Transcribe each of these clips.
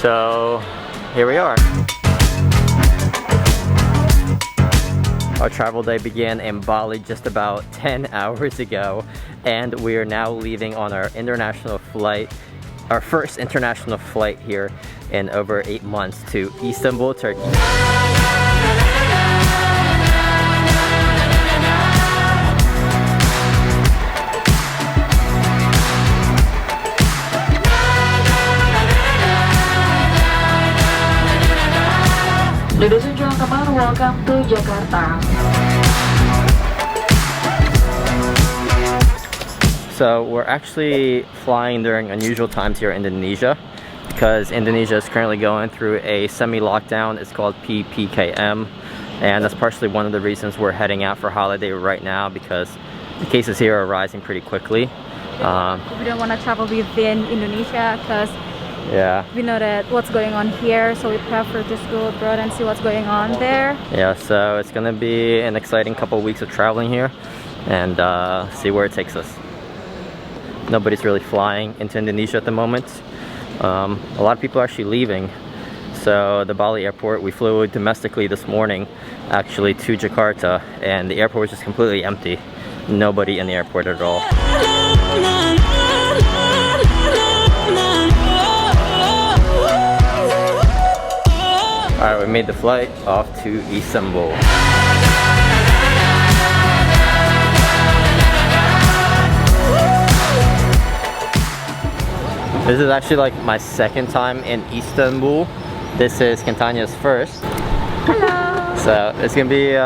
So here we are. Our travel day began in Bali just about 10 hours ago, and we are now leaving on our international flight, our first international flight here in over 8 months to Istanbul, Turkey. Ladies and gentlemen, welcome to Jakarta. So we're actually flying during unusual times here in Indonesia because Indonesia is currently going through a semi-lockdown. It's called PPKM, and that's partially one of the reasons we're heading out for holiday right now, because the cases here are rising pretty quickly. We don't want to travel within Indonesia because we know that what's going on here, so we prefer just go abroad and see what's going on there. Yeah, so it's gonna be an exciting couple of weeks of traveling here and see where it takes us. Nobody's really flying into Indonesia at the moment. A lot of people are actually leaving. So the Bali airport, we flew domestically this morning actually to Jakarta, and the airport was just completely empty. Nobody in the airport at all. Alright, we made the flight off to Istanbul. This is actually like my second time in Istanbul. This is Kentanya's first. Hello! So it's gonna be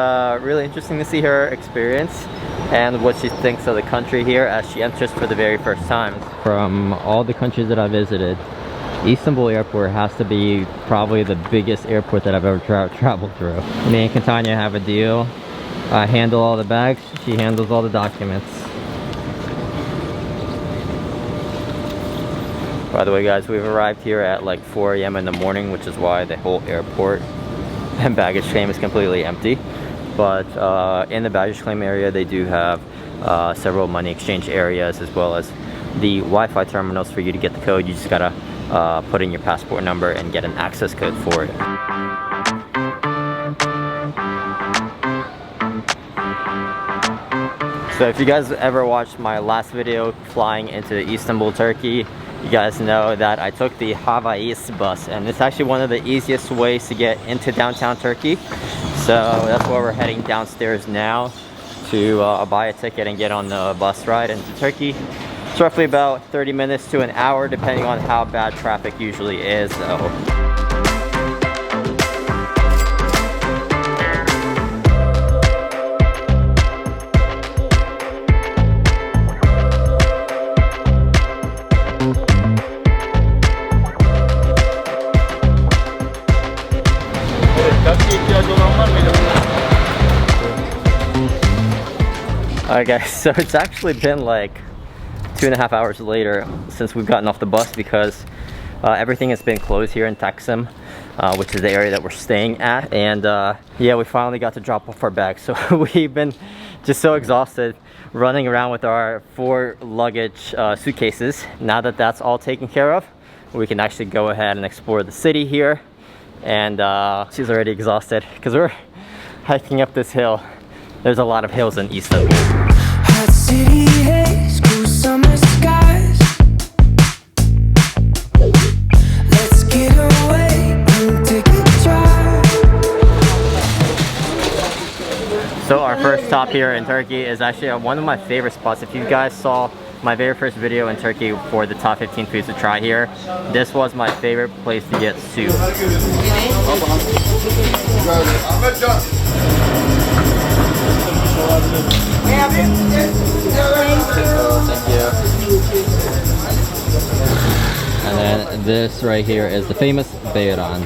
really interesting to see her experience and what she thinks of the country here as she enters for the very first time. From all the countries that I visited, Istanbul airport has to be probably the biggest airport that I've ever traveled through. Me and Kentanya have a deal. I handle all the bags, she handles all the documents. By the way guys, we've arrived here at like 4 AM in the morning, which is why the whole airport and baggage claim is completely empty. But in the baggage claim area, they do have several money exchange areas, as well as the Wi-Fi terminals for you to get the code. You just gotta put in your passport number and get an access code for it. So if you guys ever watched my last video flying into Istanbul, Turkey, you guys know that I took the Havais bus, and it's actually one of the easiest ways to get into downtown Turkey. So that's where we're heading downstairs now to buy a ticket and get on the bus ride into Turkey. It's roughly about 30 minutes to an hour, depending on how bad traffic usually is though. Alright guys, so it's actually been like 2.5 hours later since we've gotten off the bus, because everything has been closed here in Taksim, which is the area that we're staying at. And yeah, we finally got to drop off our bags. So we've been just so exhausted running around with our 4 luggage suitcases. Now that that's all taken care of, we can actually go ahead and explore the city here. And she's already exhausted because we're hiking up this hill. There's a lot of hills in Istanbul. Hot city haze, cool summer skies. Let's get away and take a drive. So our first stop here in Turkey is actually one of my favorite spots. If you guys saw my very first video in Turkey for the top 15 foods to try here, this was my favorite place to get soup. Thank you. And then this right here is the famous Beyran.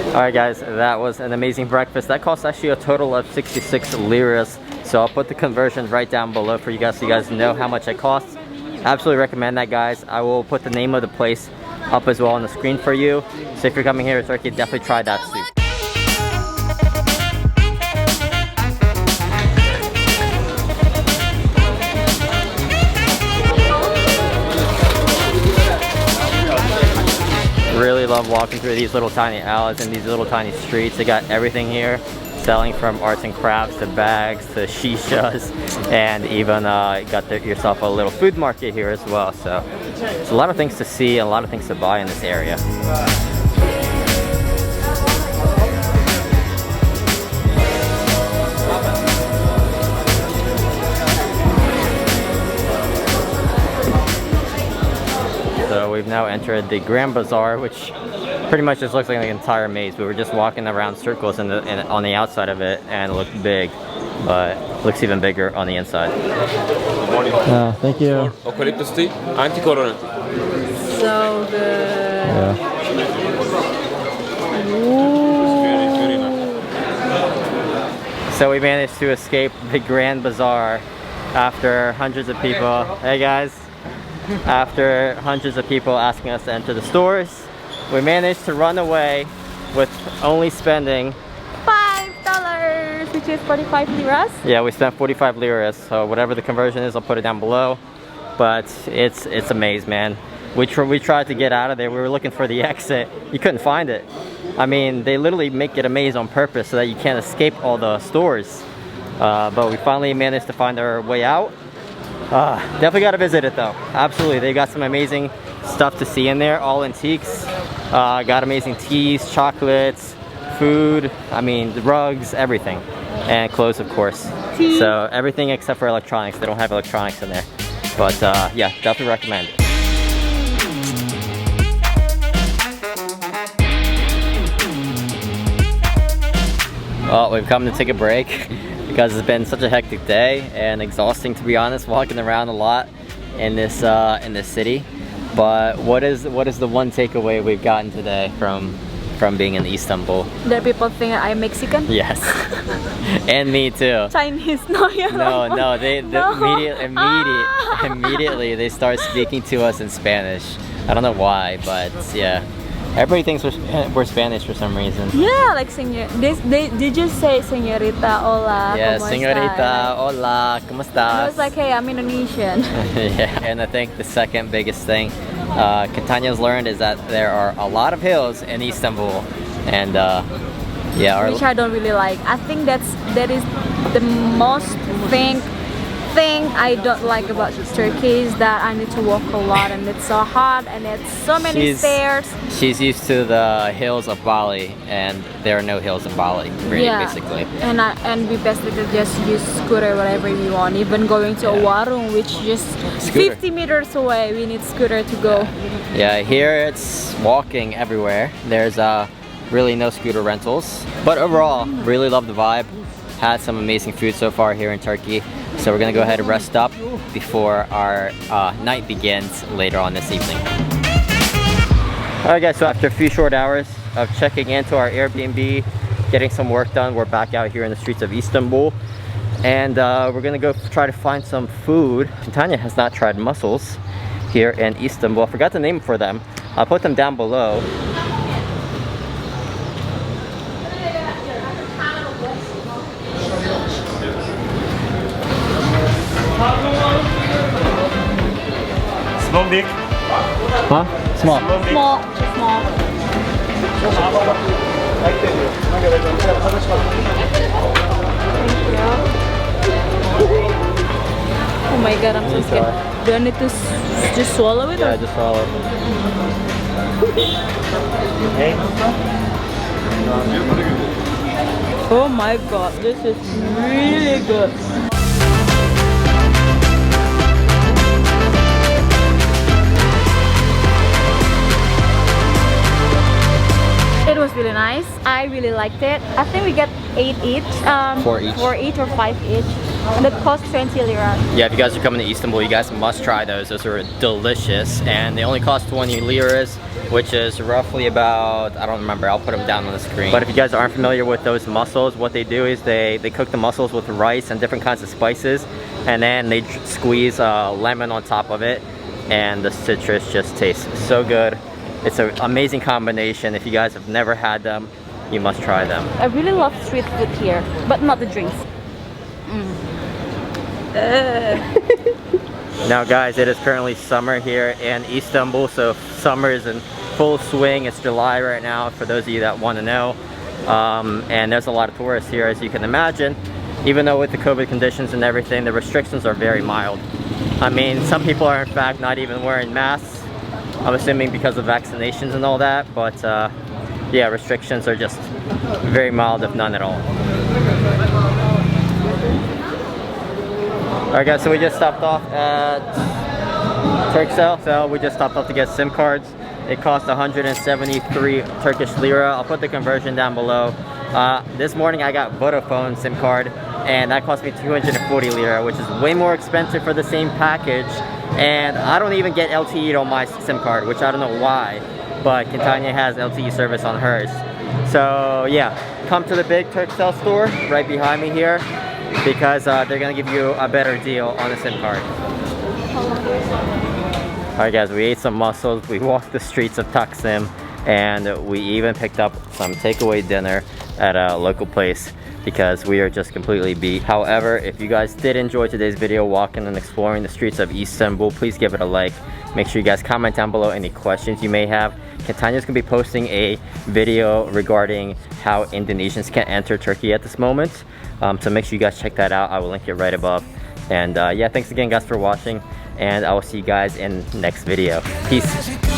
Alright guys, that was an amazing breakfast. That cost actually a total of 66 liras. So I'll put the conversions right down below for you guys so you guys know how much it costs. Absolutely recommend that guys. I will put the name of the place up as well on the screen for you. So if you're coming here to Turkey, definitely try that soup. Really love walking through these little tiny alleys and these little tiny streets. They got everything here, selling from arts and crafts to bags to shishas, and even yourself a little food market here as well. So there's a lot of things to see and a lot of things to buy in this area. So we've now entered the Grand Bazaar, which pretty much just looks like an entire maze. We were just walking around circles on the outside of it, and it looked big, but it looks even bigger on the inside. Thank you. Eucalyptus tea, anti-corona. So good. Yeah. So we managed to escape the Grand Bazaar after hundreds of people. Hey guys. After hundreds of people asking us to enter the stores, we managed to run away with only spending $5, which is 45 liras. Yeah, we spent 45 liras, so whatever the conversion is, I'll put it down below. But it's a maze, man. We tried to get out of there. We were looking for the exit. You couldn't find it. I mean, they literally make it a maze on purpose so that you can't escape all the stores. But we finally managed to find our way out. Definitely got to visit it though. Absolutely, they got some amazing stuff to see in there, all antiques. Got amazing teas, chocolates, food, I mean the rugs, everything. And clothes, of course. Tea. So everything except for electronics. They don't have electronics in there. But yeah, definitely recommend it. Well, we've come to take a break because it's been such a hectic day and exhausting, to be honest, walking around a lot in this city. But what is the one takeaway we've gotten today from being in Istanbul? That people think I'm Mexican? Yes. And me too. Chinese? No, you're No, they No. immediately they start speaking to us in Spanish. I don't know why, but yeah. Everybody thinks we're Spanish for some reason. Yeah, like senor. They just say señorita, hola. Yeah, ¿cómo señorita, estás? hola, ¿cómo estás? I was like, hey, I'm Indonesian. Yeah, and I think the second biggest thing Catania's learned is that there are a lot of hills in Istanbul, and yeah, which I don't really like. I think that is the most thing I don't like about Turkey is that I need to walk a lot and it's so hot and it's so many stairs. She's used to the hills of Bali, and there are no hills in Bali, really, basically. And we basically just use scooter whatever we want. Even going to a warung, which just Scooter. 50 meters away, we need scooter to go. Yeah, here it's walking everywhere. There's really no scooter rentals, but overall, really love the vibe. Had some amazing food so far here in Turkey. So we're gonna go ahead and rest up before our night begins later on this evening. Alright guys, so after a few short hours of checking into our Airbnb, getting some work done, we're back out here in the streets of Istanbul. And we're gonna go try to find some food. Tanya has not tried mussels here in Istanbul. I forgot the name for them. I'll put them down below. Small, big. Huh? Small. Small. Oh my god, I'm so scared. Do I need to just swallow it? Yeah, just swallow it. Oh my god, this is really good. It was really nice. I really liked it. I think we get 8 each. 4 each. 4 each or 5 each. And it cost 20 lira. Yeah, if you guys are coming to Istanbul, you guys must try those. Those are delicious, and they only cost 20 liras, which is roughly about, I don't remember, I'll put them down on the screen. But if you guys aren't familiar with those mussels, what they do is they cook the mussels with rice and different kinds of spices, and then they squeeze lemon on top of it, and the citrus just tastes so good. It's an amazing combination. If you guys have never had them, you must try them. I really love street food here, but not the drinks. Now guys, it is currently summer here in Istanbul, so summer is in full swing. It's July right now, for those of you that want to know. And there's a lot of tourists here, as you can imagine. Even though with the COVID conditions and everything, the restrictions are very mild. I mean, some people are in fact not even wearing masks. I'm assuming because of vaccinations and all that, but yeah, restrictions are just very mild, if none at all. Alright guys, so we just stopped off at Turkcell. So we just stopped off to get SIM cards. It cost 173 Turkish lira. I'll put the conversion down below. This morning I got Vodafone SIM card, and that cost me 240 lira, which is way more expensive for the same package. And I don't even get LTE on my SIM card, which I don't know why, but Catania has LTE service on hers. So yeah, come to the big Turkcell store right behind me here, because they're gonna give you a better deal on the SIM card. Alright guys, we ate some mussels, we walked the streets of Taksim, and we even picked up some takeaway dinner at a local place because we are just completely beat. However, if you guys did enjoy today's video walking and exploring the streets of Istanbul, please give it a like. Make sure you guys comment down below any questions you may have. Catania's gonna be posting a video regarding how Indonesians can enter Turkey at this moment. So make sure you guys check that out. I will link it right above. And yeah, thanks again guys for watching, and I will see you guys in the next video. Peace.